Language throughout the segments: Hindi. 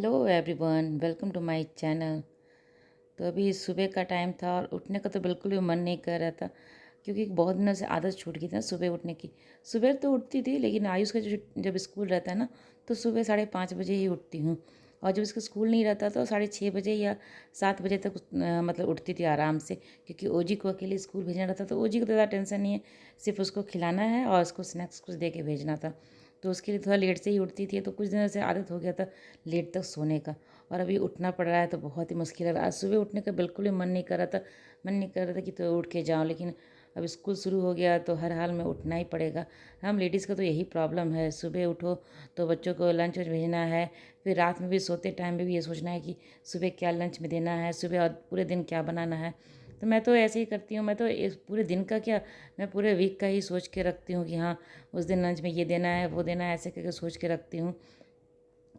Hello everyone, welcome to my channel. तो अभी सुबह का टाइम था और उठने का तो बिल्कुल भी मन नहीं कर रहा था, क्योंकि बहुत दिनों से आदत छूट गई थी ना सुबह उठने की। सुबह तो उठती थी, लेकिन आयुष का जो जब स्कूल रहता है ना, तो सुबह 5:30 बजे ही उठती हूँ। और जब इसका स्कूल नहीं रहता तो 6:30 बजे या 7 बजे तक मतलब उठती थी आराम से, क्योंकि ओजी को अकेले स्कूल भेजना रहता। तो ओजी को तो ज़्यादा टेंशन नहीं है, सिर्फ उसको खिलाना है और उसको स्नैक्स कुछ दे के भेजना था। तो उसके लिए थोड़ा लेट से ही उठती थी, तो कुछ दिनों से आदत हो गया था लेट तक सोने का। और अभी उठना पड़ रहा है तो बहुत ही मुश्किल है। आज सुबह उठने का बिल्कुल भी मन नहीं कर रहा था कि तो उठ के जाऊँ, लेकिन अब स्कूल शुरू हो गया तो हर हाल में उठना ही पड़ेगा। हम लेडीज़ का तो यही प्रॉब्लम है, सुबह उठो तो बच्चों को लंच वंच भेजना है, फिर रात में भी सोते टाइम में भी ये सोचना है कि सुबह क्या लंच में देना है, सुबह और पूरे दिन क्या बनाना है। तो मैं तो ऐसे ही करती हूँ। मैं तो इस पूरे दिन का क्या, मैं पूरे वीक का ही सोच के रखती हूँ कि हाँ, उस दिन लंच में ये देना है वो देना है, ऐसे करके सोच के रखती हूँ।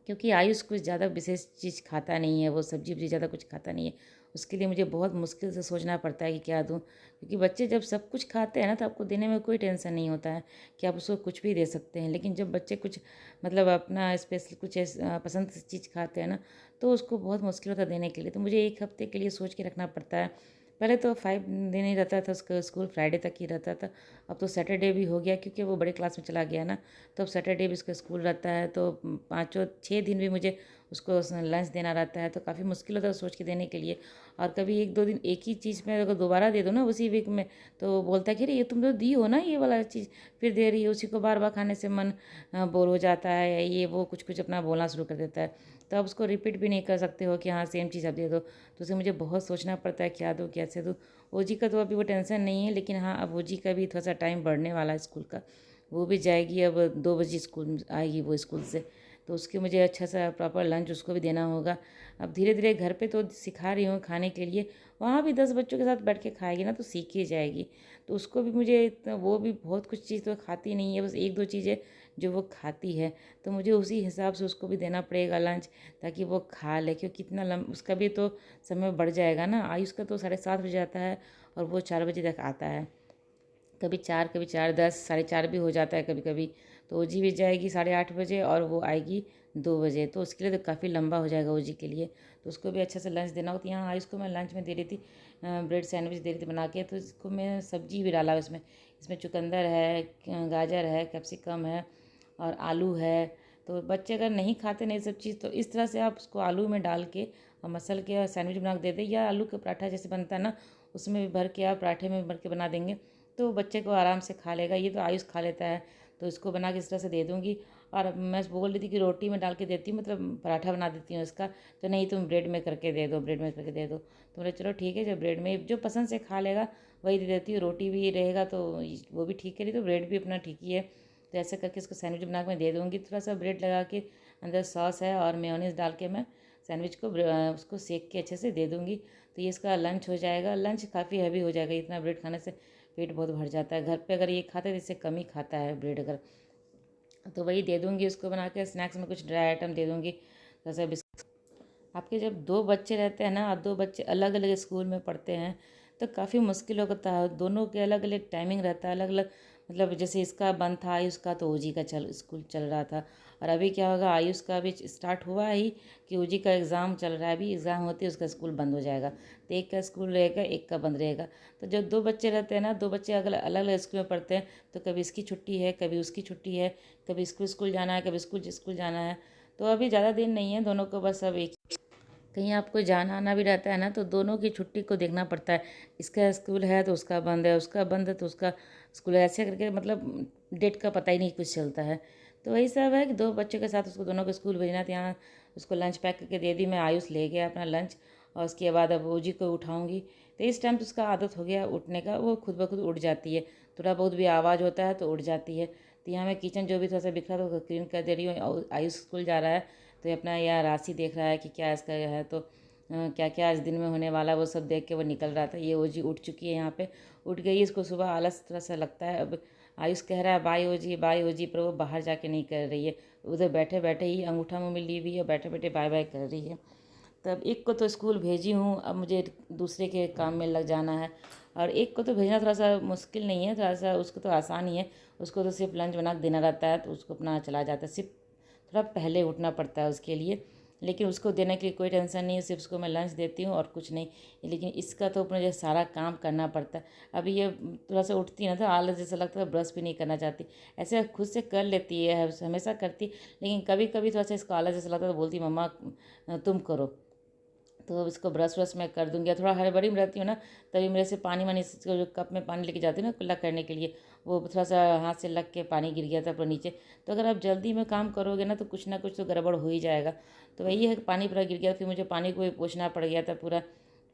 क्योंकि आयुष कुछ ज़्यादा विशेष चीज़ खाता नहीं है, वो सब्जी वब्जी ज़्यादा कुछ खाता नहीं है। उसके लिए मुझे बहुत मुश्किल से सोचना पड़ता है कि क्या दूँ, क्योंकि बच्चे जब सब कुछ खाते हैं ना तो आपको देने में कोई टेंशन नहीं होता है कि आप उसको कुछ भी दे सकते हैं। लेकिन जब बच्चे कुछ मतलब अपना स्पेशल कुछ पसंद की चीज़ खाते हैं ना, तो उसको बहुत मुश्किल होता है देने के लिए। तो मुझे 1 हफ्ते के लिए सोच के रखना पड़ता है। पहले तो 5 दिन ही रहता था उसका स्कूल, फ्राइडे तक ही रहता था। अब तो सैटरडे भी हो गया, क्योंकि वो बड़े क्लास में चला गया ना, तो अब सैटरडे भी उसका स्कूल रहता है। तो 5 6 दिन भी मुझे उसको लंच देना रहता है, तो काफ़ी मुश्किल होता है सोच के देने के लिए। और कभी 1 2 दिन एक ही चीज़ में अगर दोबारा दे दो ना उसी वीक में, तो बोलता है कि अरे ये तुम तो दी हो ना ये वाला चीज़, फिर दे रही है। उसी को बार बार खाने से मन बोर हो जाता है, या ये वो कुछ कुछ अपना बोलना शुरू कर देता है। तो आप उसको रिपीट भी नहीं कर सकते हो कि हाँ सेम चीज़ आप दे दो। तो उसे मुझे बहुत सोचना पड़ता है क्या दूँ कैसे दूँ। ओजी का तो अभी वो टेंशन नहीं है, लेकिन हाँ अब ओजी का भी थोड़ा सा टाइम बढ़ने वाला है स्कूल का। वो भी जाएगी अब 2 बजे स्कूल आएगी वो स्कूल से, तो उसके मुझे अच्छा सा प्रॉपर लंच उसको भी देना होगा। अब धीरे धीरे घर पे तो सिखा रही हूँ खाने के लिए, वहाँ भी 10 बच्चों के साथ बैठ के खाएगी ना तो सीख ही जाएगी। तो उसको भी मुझे वो भी बहुत कुछ चीज़ तो खाती नहीं है, बस 1 2 चीज़ें जो वो खाती है, तो मुझे उसी हिसाब से उसको भी देना पड़ेगा लंच, ताकि वो खा ले। क्योंकि इतना उसका भी तो समय बढ़ जाएगा ना। आयुष का तो 7:30 बजे आता है और वो 4 बजे तक आता है। कभी 4 कभी 4:10 4:30 भी हो जाता है कभी कभी। तो ओजी भी जाएगी 8:30 बजे और वो आएगी 2 बजे, तो उसके लिए तो काफ़ी लंबा हो जाएगा ओजी के लिए। तो उसको भी अच्छा से लंच देना होता है। यहाँ आयुष को मैं लंच में दे रही थी, ब्रेड सैंडविच दे रही थी बना के। तो इसको मैं सब्जी भी डाला उसमें, इसमें चुकंदर है, गाजर है, कैप्सिकम है और आलू है। तो बच्चे अगर नहीं खाते नहीं सब चीज़, तो इस तरह से आप उसको आलू में डाल के और मसल के और सैंडविच बना के दे दें, या आलू का पराठा जैसे बनता है ना, उसमें भी भर के आप पराठे में भर के बना देंगे तो बच्चे को आराम से खा लेगा। ये तो आयुष खा लेता है, तो इसको बना के इस तरह से दे दूँगी। और अब मैं बोल रही थी कि रोटी में डाल के देती हूँ, मतलब पराठा बना देती हूँ इसका। तो नहीं तुम ब्रेड में करके दे दो, ब्रेड में करके दे दो। तो बोले चलो ठीक है, जब ब्रेड में जो पसंद से खा लेगा वही दे देती हूँ। रोटी भी रहेगा तो वो भी ठीक है, नहीं तो ब्रेड भी अपना ठीक ही है। तो ऐसे करके इसको सैंडविच बना के मैं दे दूँगी। थोड़ा सा ब्रेड लगा के अंदर सॉस है और मेयोनीज़ डाल के मैं सैंडविच को उसको सेक के अच्छे से दे दूँगी। तो ये इसका लंच हो जाएगा। लंच काफ़ी हैवी हो जाएगा, इतना ब्रेड खाने से पेट बहुत भर जाता है। घर पे अगर ये खाता है तो इससे कम ही खाता है ब्रेड अगर, तो वही दे दूँगी उसको बना के। स्नैक्स में कुछ ड्राई आइटम दे दूँगी, जैसे आपके जब 2 बच्चे रहते हैं ना और 2 बच्चे अलग अलग स्कूल में पढ़ते हैं, तो काफ़ी मुश्किल होता है। दोनों के अलग अलग टाइमिंग रहता है, अलग अलग। मतलब जैसे इसका बंद था आयुष का, तो ओजी का स्कूल चल रहा था। और अभी क्या होगा, आयुष का भी स्टार्ट हुआ ही कि ओजी का एग्ज़ाम चल रहा है। अभी एग्ज़ाम होते ही उसका स्कूल बंद हो जाएगा, तो एक का स्कूल रहेगा एक का बंद रहेगा। तो जब 2 बच्चे रहते हैं ना, 2 बच्चे अगर अलग अलग स्कूल में पढ़ते हैं, तो कभी इसकी छुट्टी है कभी उसकी छुट्टी है, कभी स्कूल स्कूल जाना है कभी स्कूल स्कूल जाना है। तो अभी ज़्यादा दिन नहीं है दोनों को, बस अब एक कहीं आपको जाना आना भी रहता है ना, तो दोनों की छुट्टी को देखना पड़ता है। इसका स्कूल है तो उसका बंद है, उसका बंद है तो उसका स्कूल है, ऐसे करके मतलब डेट का पता ही नहीं कुछ चलता है। तो वही सब है कि 2 बच्चों के साथ उसको दोनों को स्कूल भेजना था। यहाँ उसको लंच पैक करके दे दी मैं, आयुष ले गया अपना लंच। और उसके बाद अब ओजी को उठाऊँगी, तो इस टाइम तो उसका आदत हो गया उठने का, वो खुद ब खुद उठ जाती है। थोड़ा बहुत भी आवाज़ होता है तो उठ जाती है। तो यहाँ मैं किचन जो भी थोड़ा सा बिखरा था उसको क्लीन कर दे रही हूँ। और आयुष स्कूल जा रहा है तो ये अपना यहाँ राशि देख रहा है कि क्या इसका है, तो क्या क्या आज दिन में होने वाला है वो सब देख के वो निकल रहा था। ये ओजी उठ चुकी है, यहाँ पे उठ गई। इसको सुबह आलस थोड़ा सा लगता है। अब आयुष कह रहा है बाय ओजी, पर वो बाहर जाके नहीं कर रही है, उधर बैठे बैठे ही अंगूठा मुँह में ली हुई है, बैठे बैठे बाय बाय कर रही है। तब एक को तो स्कूल भेजी हूँ, अब मुझे दूसरे के काम में लग जाना है। और एक को तो भेजना थोड़ा सा मुश्किल नहीं है, थोड़ा सा उसको तो आसान ही है। उसको तो सिर्फ लंच बना के देना रहता है, तो उसको अपना चला जाता है। सिर्फ थोड़ा पहले उठना पड़ता है उसके लिए, लेकिन उसको देने की कोई टेंशन नहीं है, सिर्फ उसको मैं लंच देती हूँ और कुछ नहीं। लेकिन इसका तो मुझे सारा काम करना पड़ता है। अभी ये थोड़ा सा उठती है ना तो आलस जैसा लगता है, ब्रश भी नहीं करना चाहती। ऐसे खुद से कर लेती है, हमेशा करती, लेकिन कभी कभी थोड़ा सा इसको आलस जैसा लगता है तो बोलती मम्मा तुम करो। तो अब इसको ब्रश व्रश मैं कर दूंगी। थोड़ा हड़बड़ी में रहती हूँ ना, तभी मेरे से पानी वानी जो कप में पानी लेके जाती हूँ ना कुल्ला करने के लिए, वो थोड़ा सा हाथ से लग के पानी गिर गया था पूरा नीचे। तो अगर आप जल्दी में काम करोगे ना तो कुछ ना कुछ तो गड़बड़ हो ही जाएगा। तो वही है कि पानी पूरा गिर गया, फिर मुझे पानी को भी पोंछना पड़ गया था, पूरा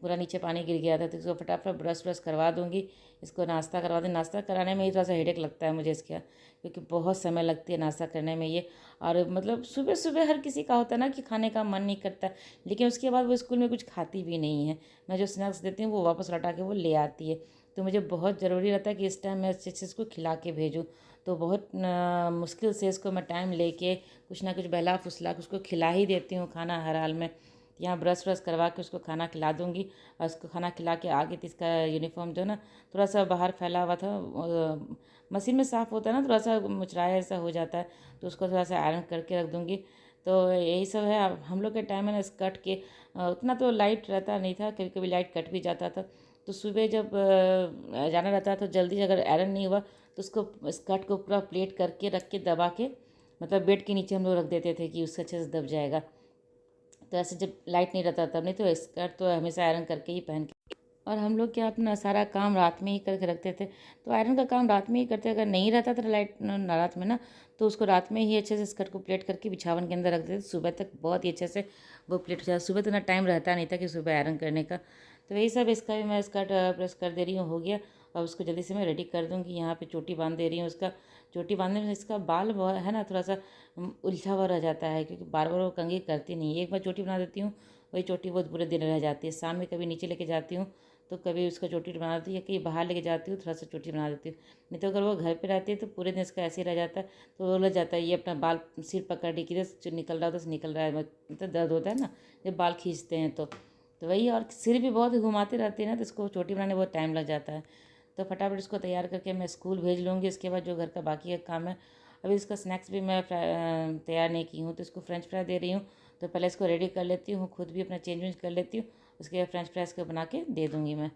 पूरा नीचे पानी गिर गया था। तो इसको फटाफट ब्रश ब्रश करवा दूँगी, इसको नाश्ता करवा दूँ। नाश्ता कराने में ही थोड़ा सा हेडेक लगता है मुझे इसका, क्योंकि बहुत समय लगती है नाश्ता करने में ये। और मतलब सुबह सुबह हर किसी का होता है ना कि खाने का मन नहीं करता, लेकिन उसके बाद वो स्कूल में कुछ खाती भी नहीं है। मैं जो स्नैक्स देती हूँ वो वापस लौटा के वो ले आती है। तो मुझे बहुत ज़रूरी रहता है कि इस टाइम मैं अच्छे से इसको खिला के भेजूँ। तो बहुत मुश्किल से इसको मैं टाइम लेके कुछ ना कुछ बहला फुसला के उसको खिला ही देती हूँ खाना हर हाल में। यहाँ ब्रश व्रश करवा के उसको खाना खिला दूँगी, और उसको खाना खिला के आगे तो इसका यूनिफॉर्म जो है ना थोड़ा सा बाहर फैला हुआ था, मशीन में साफ़ होता है ना, थोड़ा सा मुचराया ऐसा हो जाता है, तो उसको थोड़ा सा आयरन करके रख दूँगी। तो यही सब है। अब हम लोग के टाइम में ना स्कर्ट के उतना तो लाइट रहता नहीं था, कभी कभी लाइट कट भी जाता था। तो सुबह जब जाना रहता तो जल्दी अगर आयरन नहीं हुआ तो उसको स्कर्ट को पूरा प्लेट करके रख के दबा के, मतलब बेड के नीचे हम लोग रख देते थे कि उससे अच्छे से दब जाएगा। तो ऐसे जब लाइट नहीं रहता तब, नहीं तो स्कर्ट तो हमेशा आयरन करके ही पहन के। और हम लोग क्या अपना सारा काम रात में ही करके रखते थे, तो आयरन का काम रात में ही करते। अगर नहीं रहता था लाइट रात में ना, तो उसको रात में ही अच्छे से स्कर्ट को प्लेट करके बिछावन के अंदर रख देते, सुबह तक बहुत ही अच्छे से वो प्लेट हो जाता। सुबह तो ना टाइम रहता नहीं था कि सुबह आयरन करने का। तो यही सब, इसका भी मैं स्कर्ट प्रेस कर दे रही हूँ, हो गया। और उसको जल्दी से मैं रेडी कर दूँगी। यहाँ पे चोटी बांध दे रही हूँ उसका। चोटी बांधने में इसका बाल है ना थोड़ा सा उलझा हुआ रह जाता है, क्योंकि बार बार वो कंघी करती नहीं है। एक बार चोटी बना देती हूँ, वही चोटी बहुत बुरे दिन रह जाती है। शाम में कभी नीचे लेके जाती हूँ तो कभी उसका चोटी बना देती है, कहीं बाहर लेके जाती हूँ थोड़ा सा चोटी बना देती हूँ। नहीं तो अगर वो घर पे रहती है तो पूरे दिन इसका ऐसे ही रह जाता है, तो वो उलझ जाता है। ये अपना बाल सिर पकड़ के किधर से निकल रहा है उधर से निकल रहा है, मतलब दर्द होता है ना जब बाल खींचते हैं तो वही। और सिर भी बहुत घुमाते रहते हैं ना, तो इसको चोटी बनाने में बहुत टाइम लग जाता है। तो फटाफट इसको तैयार करके मैं स्कूल भेज लूँगी। इसके बाद जो घर का बाकी का काम है, अभी इसका स्नैक्स भी मैं तैयार नहीं की हूँ, तो इसको फ्रेंच फ्राई दे रही हूँ। तो पहले इसको रेडी कर लेती हूँ, खुद भी अपना चेंज वेंज कर लेती हूँ, उसके बाद फ्रेंच फ्राइज को बना के दे दूँगी मैं।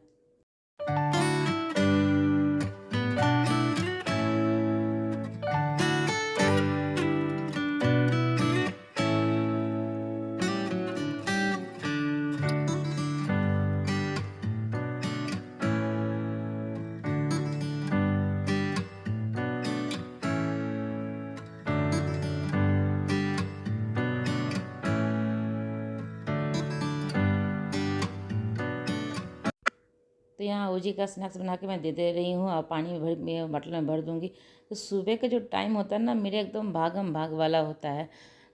तो यहाँ ओजी का स्नैक्स बना के मैं दे दे रही हूँ, और पानी भर बटल में भर दूँगी। तो सुबह का जो टाइम होता है ना मेरे एकदम भागम भाग वाला होता है।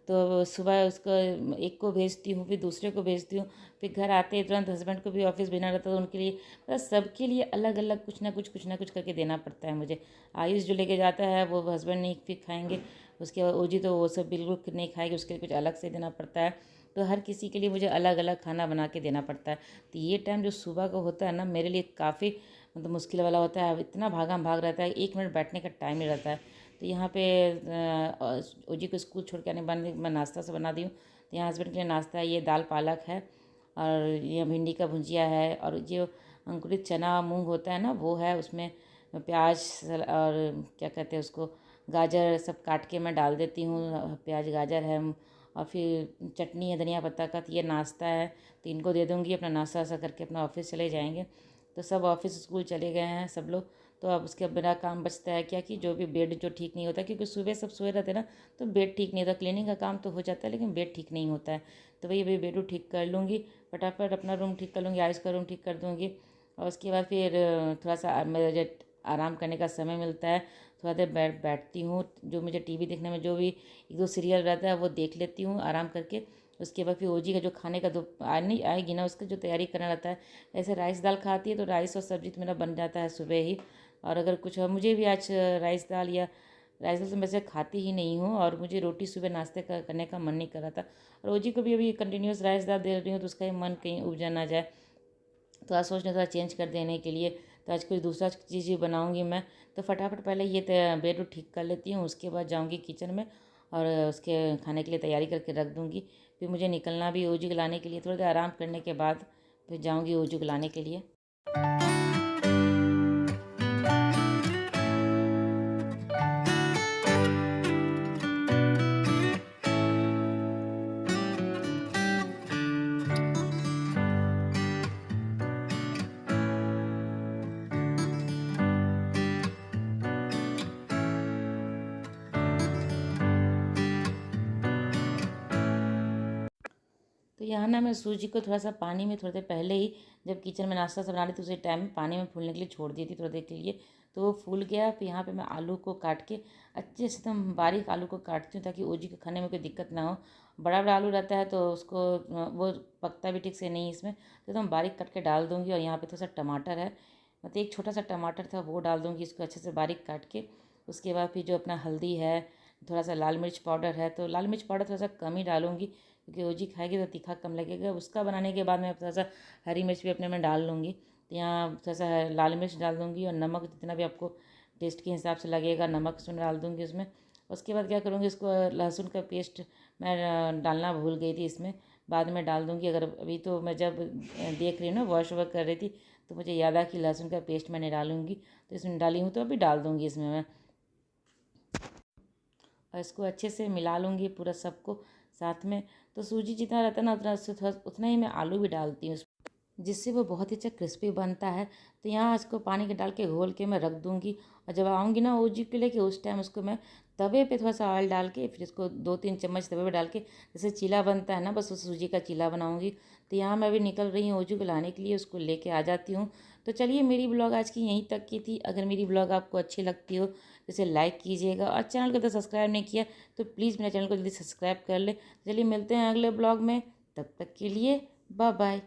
तो सुबह उसको एक को भेजती हूँ, फिर दूसरे को भेजती हूँ, फिर घर आते ही तुरंत हस्बैंड को भी ऑफिस भेजना रहता है, तो उनके लिए मतलब सबके लिए अलग अलग कुछ ना कुछ करके देना पड़ता है मुझे। आयुष जो लेके जाता है वो हस्बैंड नहीं फिर खाएंगे, उसके बाद ओजी तो वो सब बिल्कुल नहीं खाएगी, उसके लिए कुछ अलग से देना पड़ता है। तो हर किसी के लिए मुझे अलग अलग खाना बना के देना पड़ता है। तो ये टाइम जो सुबह का होता है ना मेरे लिए काफ़ी मतलब मुश्किल वाला होता है। इतना भागम भाग रहता है, 1 मिनट बैठने का टाइम नहीं रहता है। तो यहाँ पे ओजी को स्कूल छोड़ के आने के बाद मैं नाश्ता से बना दी हूँ। तो यहाँ हस्बैंड के लिए नाश्ता है, ये दाल पालक है, और ये भिंडी का भुजिया है, और जो अंकुरित चना मूंग होता है ना वो है, उसमें प्याज और क्या कहते हैं उसको, गाजर सब काट के मैं डाल देती हूँ। प्याज गाजर है, और फिर चटनी है धनिया पत्ता का। तो ये नाश्ता है, तो इनको दे दूँगी, अपना नाश्ता वास्ता करके अपना ऑफिस चले जाएंगे। तो सब ऑफिस स्कूल चले गए हैं सब लोग। तो अब उसके बिना काम बचता है क्या, कि जो भी बेड जो ठीक नहीं होता, क्योंकि सुबह सब सोए रहते हैं ना, तो बेड ठीक नहीं होता। क्लीनिंग का काम तो हो जाता है लेकिन बेड ठीक नहीं होता है। तो वही अभी बेड ठीक कर लूँगी, फटाफट अपना रूम ठीक कर लूँगी, आयुष का रूम ठीक कर दूँगी। और उसके बाद फिर थोड़ा सा मुझे आराम करने का समय मिलता है, थोड़ा देर बैठती हूँ। जो मुझे टीवी देखने में जो भी 1-2 सीरियल रहता है वो देख लेती हूँ आराम करके। उसके बाद फिर ओजी का जो खाने का नहीं आएगी ना, उसका जो तैयारी करना रहता है। ऐसे राइस दाल खाती है तो राइस और सब्जी तो मेरा बन जाता है सुबह ही। और अगर कुछ मुझे भी आज राइस दाल तो वैसे खाती ही नहीं हूँ, और मुझे रोटी सुबह नाश्ते करने का मन नहीं कर रहा था। और ओजी को भी अभी कंटिन्यूस राइस दाल दे रही हूँ, तो उसका ही मन कहीं उब ना जाए। तो आज सोच रहे थोड़ा चेंज कर देने के लिए, तो आज कुछ दूसरा चीज़ ही बनाऊँगी मैं। तो फटाफट पहले ये बेड ठीक कर लेती हूँ, उसके बाद जाऊँगी किचन में और उसके खाने के लिए तैयारी करके रख दूँगी। फिर मुझे निकलना भी ओजी को लाने के लिए। थोड़ी देर आराम करने के बाद फिर जाऊँगी ओजी को लाने के लिए। तो यहाँ ना मैं सूजी को थोड़ा सा पानी में थोड़ी देर पहले ही, जब किचन में नाश्ता सब बना रही थी उसी टाइम पानी में फूलने के लिए छोड़ दी थी थोड़ी देर के लिए। तो वो फूल गया। फिर यहाँ पे मैं आलू को काट के अच्छे से एकदम बारीक आलू को काटती हूँ ताकि ओजी को खाने में कोई दिक्कत ना हो। बड़ा बड़ा आलू रहता है तो उसको वो पकता भी ठीक से नहीं इसमें, तो एकदम बारीक कट के डाल दूँगी। और यहाँ पर थोड़ा सा टमाटर है, मतलब एक छोटा सा टमाटर था वो डाल दूँगी, इसको अच्छे से बारीक काट के। उसके बाद फिर जो अपना हल्दी है, थोड़ा सा लाल मिर्च पाउडर है, तो लाल मिर्च पाउडर थोड़ा सा कम ही डालूँगी क्योंकि ओजी खाएगी तो तीखा कम लगेगा। उसका बनाने के बाद मैं थोड़ा सा हरी मिर्च भी अपने में डाल लूँगी। तो यहाँ थोड़ा सा लाल मिर्च डाल दूँगी और नमक जितना भी आपको टेस्ट के हिसाब से लगेगा नमक उसमें डाल दूँगी उसमें। उसके बाद क्या करूँगी, इसको लहसुन का पेस्ट मैं डालना भूल गई थी, इसमें बाद में डाल दूँगी। अगर अभी तो मैं जब देख रही हूँ ना वॉश ओवर कर रही थी तो मुझे याद आया कि लहसुन का पेस्ट मैंने डालूँगी, तो इसमें डाली हूँ तो अभी डाल दूँगी इसमें मैं। और इसको अच्छे से मिला लूँगी पूरा सबको साथ में। तो सूजी जितना रहता है ना उतना ही मैं आलू भी डालती हूँ, जिससे वो बहुत ही अच्छा क्रिस्पी बनता है। तो यहाँ इसको पानी के डाल के घोल के मैं रख दूँगी। और जब आऊँगी ना ओजी को लेके उस टाइम उसको मैं तवे पे थोड़ा सा ऑयल डाल के फिर इसको 2-3 चम्मच तवे पे डाल के जैसे चीला बनता है ना, बस उस सूजी का चीला बनाऊँगी। तो यहाँ मैं अभी निकल रही हूँ ओजी को लाने के लिए, उसको लेके आ जाती हूँ। तो चलिए मेरी ब्लॉग आज की यहीं तक की थी। अगर मेरी ब्लॉग आपको अच्छी लगती हो तो इसे लाइक कीजिएगा और चैनल को तो सब्सक्राइब नहीं किया तो प्लीज़ मेरे चैनल को जल्दी सब्सक्राइब कर ले। चलिए मिलते हैं अगले ब्लॉग में, तब तक के लिए बाय बाय।